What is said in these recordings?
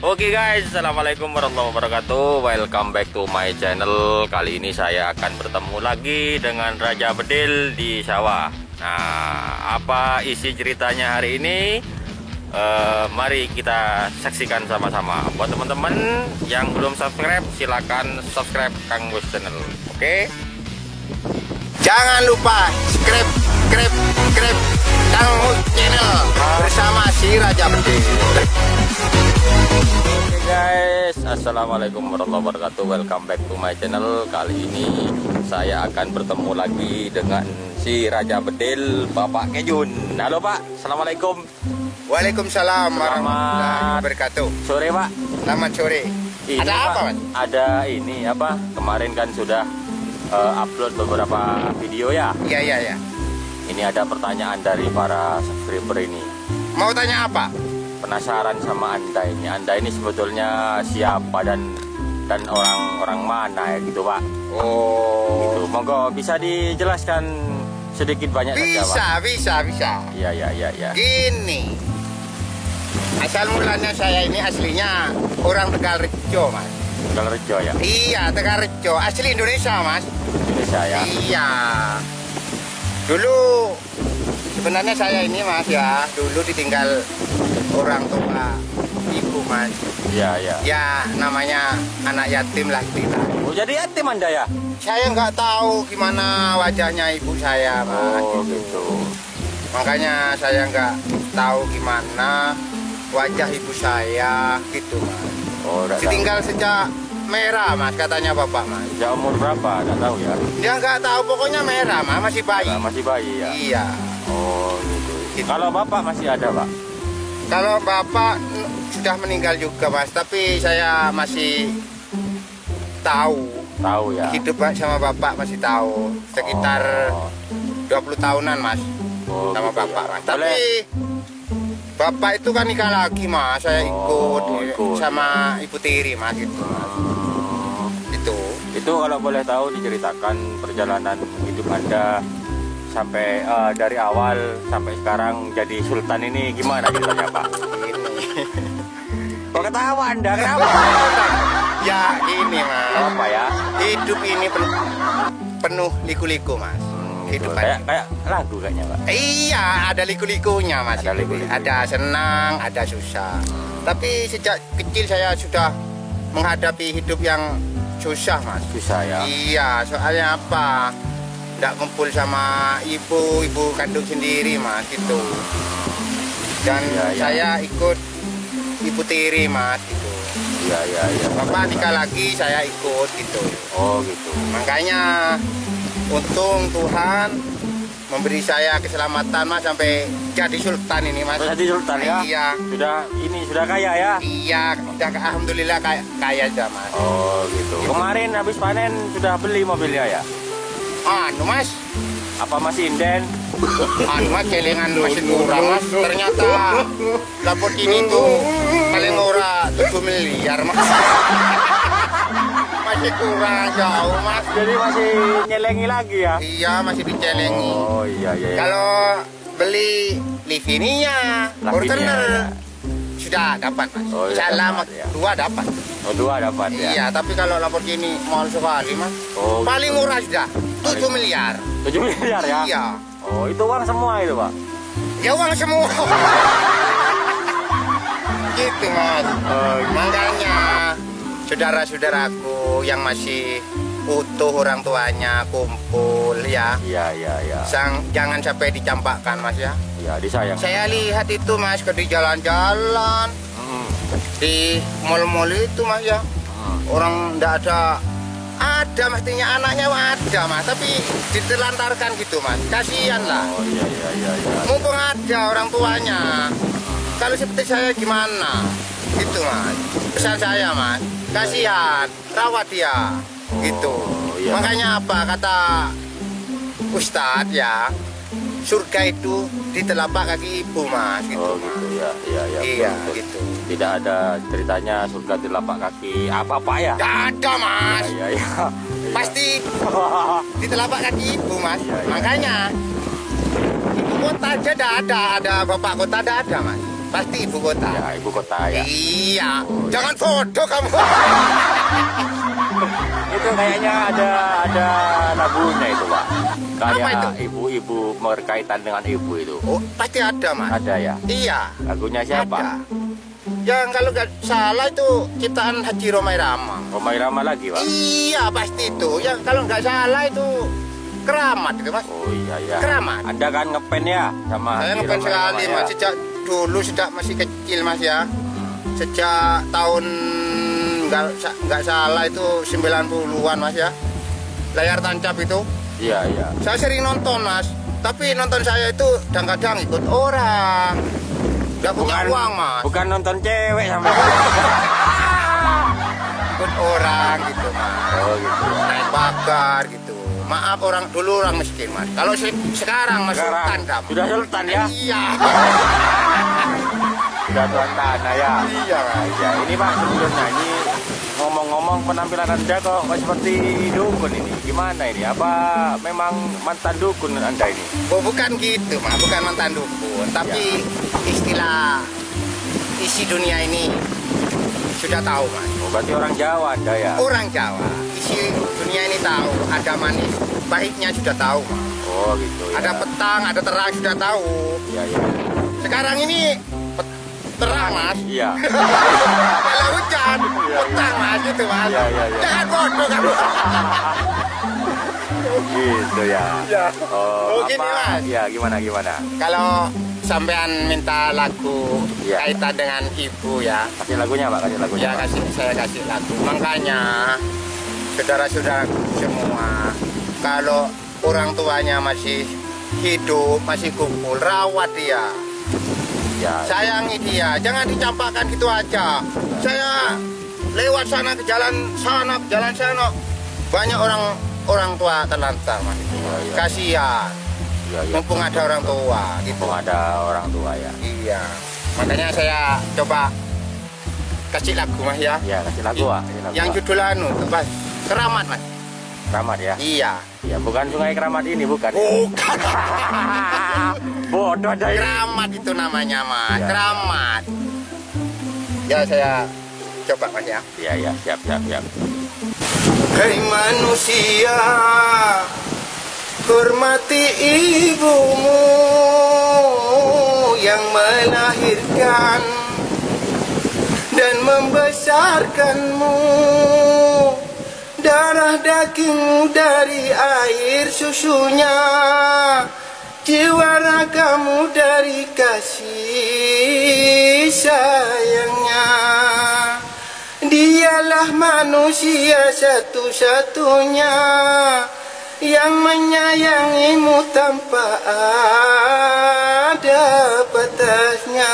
Oke guys, assalamualaikum warahmatullahi wabarakatuh. Welcome back to my channel. Kali ini saya akan bertemu lagi dengan Raja Bedil di sawah. Nah, apa isi ceritanya hari ini? Mari kita saksikan sama-sama. Buat teman-teman yang belum subscribe, silakan subscribe Kang Gus channel. Oke? Jangan lupa subscribe Kang Gus channel bersama si Raja Bedil. Oke guys, assalamualaikum warahmatullahi wabarakatuh. Welcome back to my channel. Kali ini saya akan bertemu lagi dengan si Raja Bedil, Bapak Kejun. Halo Pak, assalamualaikum. Waalaikumsalam warahmatullahi wabarakatuh. Sore Pak. Selamat sore. Ini, Ada apa Pak, Mas? Ada ini apa? Kemarin kan sudah upload beberapa video ya. Iya. Ini ada pertanyaan dari para subscriber ini. Mau tanya apa? Penasaran sama Anda ini. Anda ini sebetulnya siapa dan orang mana ya gitu Pak? Oh. Gitu. Monggo bisa dijelaskan sedikit banyak saja Pak. Bisa. Iya. Gini. Asal mulanya saya ini aslinya orang Tegalrejo, Mas. Tegalrejo ya? Iya, Tegalrejo. Asli Indonesia, Mas. Indonesia ya? Iya. Dulu sebenarnya saya ini Mas ya, dulu ditinggal orang tua ibu Mas. Iya. Ya namanya anak yatim lah gitu. Oh, jadi yatim Anda ya? Saya nggak tahu gimana wajahnya ibu saya Mas. Oh gitu. Makanya saya nggak tahu gimana wajah ibu saya gitu Mas. Oh, Ditinggal sejak merah Mas katanya bapak Mas. Sejak umur berapa? Nggak tahu ya? Dia nggak tahu pokoknya merah Mas, masih bayi. Nah, masih bayi ya? Iya. Oh gitu. Gitu. Kalau Bapak masih ada Pak? Kalau bapak sudah meninggal juga Mas, tapi saya masih tahu. Tahu ya? Hidup sama bapak masih tahu. Sekitar 20 tahunan Mas. Oh, sama gitu bapak ya. Mas. Tapi bapak itu kan nikah lagi Mas, saya ikut sama Ibu Tiri Mas gitu Mas. Itu kalau boleh tahu diceritakan perjalanan hidup Anda sampai dari awal sampai sekarang jadi sultan ini gimana ceritanya Pak? ini. Kok ketawa Anda? Kenapa? Ya ini Mas. Apa ya? Hidup ini penuh liku-liku Mas. Gitu. Hidup Kayak lagu kayaknya Pak. Iya, ada liku-likunya Mas. Ada liku-liku. Ada senang, ada susah. Tapi sejak kecil saya sudah menghadapi hidup yang susah Mas. Susah ya? Iya, soalnya apa? Nggak kumpul sama ibu kandung sendiri Mas gitu. Dan Iya. saya ikut Ibu Tiri Mas gitu. Iya. Bapak nikah lagi, saya ikut gitu. Oh gitu. Makanya untung Tuhan memberi saya keselamatan Mas sampai jadi sultan ini Mas. Jadi sultan ya? Iya. Sudah kaya ya? Iya, udah alhamdulillah kaya sudah Mas. Oh gitu. Kemarin habis panen sudah beli mobilnya ya? Anu Mas, Apa masih inden? anu Mas celengan masih kurang Mas. Ternyata Lamborghini tuh paling murah 7 miliar Mas. Masih kurang jauh Mas. Jadi masih nyelengi lagi ya? Iya, masih dicelengi. Oh iya. Kalau beli Livininya, Lavinia, Fortuner ya. sudah dapat Mas. Oh, Insya Allah dapat, ya. 2 dapat. Oh 2 dapat ya? Iya, tapi kalau Lamborghini mahal sekali Mas. Oh, Paling gitu. murah sudah 7 miliar. 7 miliar ya? Iya. Oh itu uang semua itu Pak? Ya uang semua. Gitu Mas. Makanya saudara-saudaraku yang masih utuh orang tuanya kumpul ya. Iya. Jangan sampai dicampakkan Mas ya. Iya disayang. Saya lihat itu Mas di jalan-jalan, di mal-mal itu Mas ya. Orang enggak ada mestinya anaknya ada Mas, tapi ditelantarkan gitu Mas. Kasihan lah. Oh iya. Mumpung ada orang tuanya. Kalau seperti saya gimana? Gitu Mas. Pesan saya Mas, kasihan, rawat dia. Gitu. Iya. Makanya apa kata Ustadz ya, surga itu di telapak kaki ibu Mas. Gitu. Oh gitu ya. Iya betul. gitu. Tidak ada ceritanya surga di lapak kaki apa-apa ya? Gak ada Mas. Iya. Pasti di telapak kaki ibu Mas. Iya. Makanya ibu kota aja ada bapak kota ada Mas. pasti ibu kota. Ya, ibu kota ya. Iya, jangan bodoh kamu. Itu kayaknya ada lagunya itu, Pak. Apa itu? Kayak ibu-ibu berkaitan dengan ibu itu. Oh, pasti ada, Mas. Ada ya? Iya. Lagunya siapa? Ada. Yang kalau nggak salah itu ciptaan Haji Romai Rama. Romai Rama lagi, Pak? Iya, pasti itu. Yang kalau nggak salah itu Keramat itu, Mas. Oh iya ya. Keramat. Anda kan ngepen ya sama Saya Haji ngefans Romai sekali, Rama, Mas. ya? Sejak dulu, sejak masih kecil, Mas ya. Sejak tahun nggak salah itu 90-an, Mas ya. Layar tancap itu. Iya, iya. Saya sering nonton, Mas. Tapi nonton saya itu kadang-kadang ikut orang. Nggak punya uang, Mas. Bukan nonton cewek sama. Ikut orang gitu, Mas. Oh gitu ya. Naik bakar gitu. Maaf, dulu orang miskin, Mas. Kalau sekarang Mas Sultan kamu. Sudah sultan ya? Iya. Sudah tuan tanah ya? Iya, Mas. Ya, ini Pak sebelumnya ini ngomong-ngomong penampilan Anda kok seperti dukun ini. Gimana ini? Apa memang mantan dukun Anda ini? Oh, bukan gitu, Mas. Bukan mantan dukun. Tapi istilah isi dunia ini sudah tahu, Mas. Oh, berarti orang Jawa Anda ya? Orang Jawa. Isi dunia ini tahu. Ada manis, baiknya sudah tahu, Mas. Oh gitu ya. Ada petang, ada terang sudah tahu. Iya, iya. Sekarang ini terang, Mas. Iya. Kalau hujan, petang, Mas, gitu, Mas. Iya, iya, iya. Jangan bodoh kamu. Gitu ya. Iya. Oh, gini, apa? Mas. Ya, gimana? Kalau sampean minta lagu Iya. kaitan dengan ibu ya, Kasih lagunya Pak, kasih lagunya. ya Pak. saya kasih lagu. Makanya saudara-saudara semua, kalau orang tuanya masih hidup, masih kumpul, rawat dia. Ya. Sayangi dia, jangan dicampakkan gitu aja. Saya lewat sana ke jalan sana, banyak orang tua terlantar, Mas. Iya, iya. Kasihan, Iya, iya. mumpung ada orang tua gitu. Mumpung ada orang tua ya. Iya, makanya saya coba kasih lagu, Mas ya. Iya, kasih lagu Pak. Kasih lagu, Yang Pak. judul Mas, Keramat, Mas. Keramat ya. Iya. Ya, bukan Sungai Keramat ini, bukan. Bukan. Bodoh aja ini. Keramat itu namanya, Mas. Ya. Keramat. Ya, saya coba, Mas ya. Iya, iya, siap. Hei manusia, hormati ibumu yang melahirkan dan membesarkanmu. Darah dagingmu dari air susunya, jiwa ragamu dari kasih sayangnya. Dialah manusia satu-satunya yang menyayangimu tanpa ada batasnya.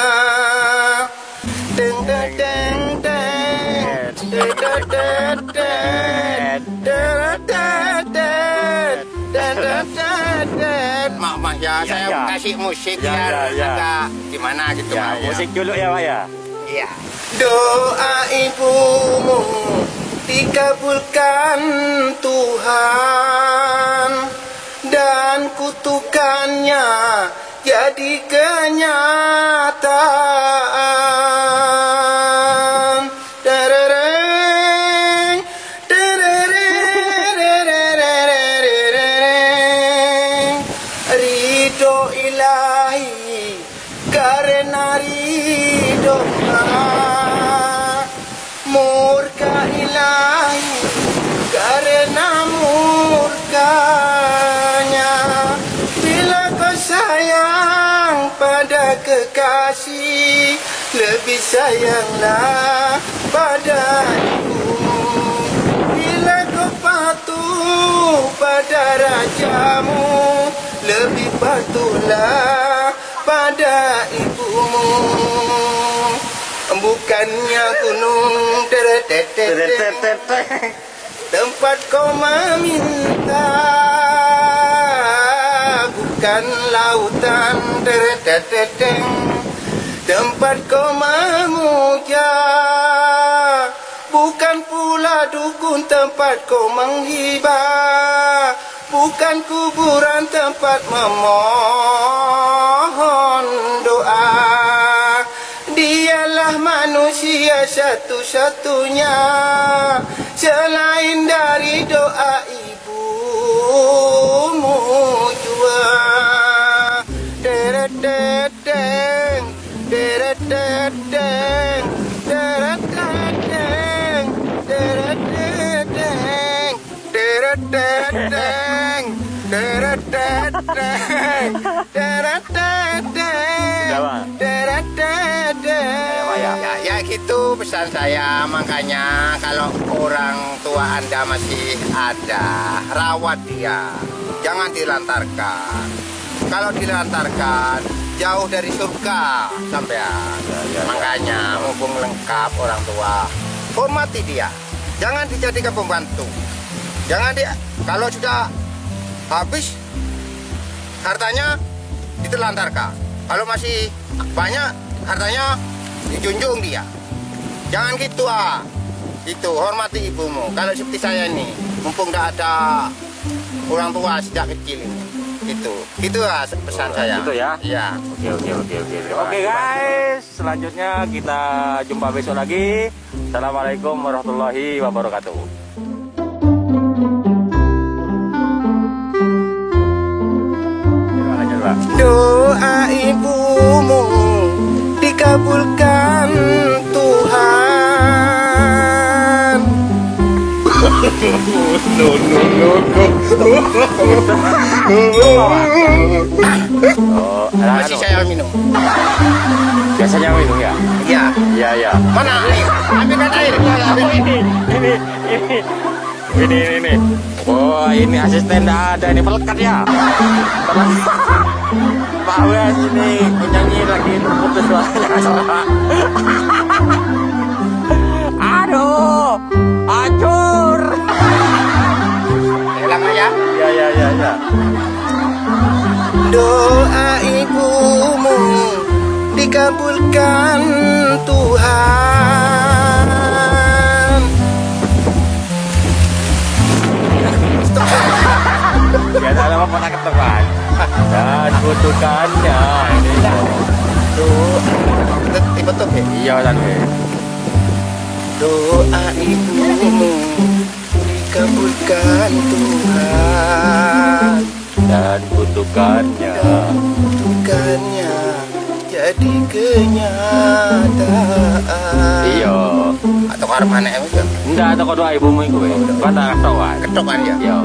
Deng deng deng deng deng deng deng deng deng. Maaf ya, saya kasih musik biar agak gimana gitu. Ya, musik dulu ya, Pak ya. Iya. Doa ibumu dikabulkan Tuhan dan kutukannya jadi kenyataan. Derereng, derereng, ridho ilahi karena ridho murka ilahi karena murkanya. Bila kau sayang pada kekasih, lebih sayanglah pada ibumu. Bila kau patuh pada rajamu, lebih patuhlah pada ibumu. Bukannya gunung tempat kau meminta, bukan lautan tempat kau memuja, bukan pula dukun tempat kau menghibah, bukan kuburan tempat memohon doa. Engkaulah manusia satu-satunya, selain dari doa ibumu jua. Deret-deng, deret-deng, deret-deng, deret-deng, deret-deng, deret-deng, deret-deng. Ya gitu pesan saya. Makanya kalau orang tua Anda masih ada, rawat dia, jangan dilantarkan. Kalau dilantarkan jauh dari surga sampean. Makanya mumpung lengkap orang tua, hormati dia, jangan dijadikan pembantu. Jangan dia, kalau sudah habis hartanya ditelantarkan. Kalau masih banyak hartanya dijunjung dia. Jangan gitu Itu hormati ibumu. Kalau seperti saya ini, mumpung tidak ada orang tua sejak kecil ini. Itu pesan saya. Itu ya. Iya. Oke guys, selanjutnya kita jumpa besok lagi. Assalamualaikum warahmatullahi wabarakatuh. Doa ibumu dikabulkan Tuhan. Masih saya minum. Biasanya minum ya? Iya. Iya. Mana air? Ambilkan air. Ini. Oh, ini asisten ada, ini pelekat ya. Pak Wes ini penyanyi lagi terputus suaranya. Aduh, hancur. Lama ya? Ya. Doa ibumu dikabulkan Tuhan. Ya dalam apa tak ketepan. Dan butuhkannya ini. Tuh, betul ya? Iya kan. Doa ibumu dikabulkan Tuhan, dan butuhkannya jadi kenyataan. Iya. Atau karena mana itu? Enggak, atau doa ibumu itu kan tak ketahuan. Ketok kan ya? Iya.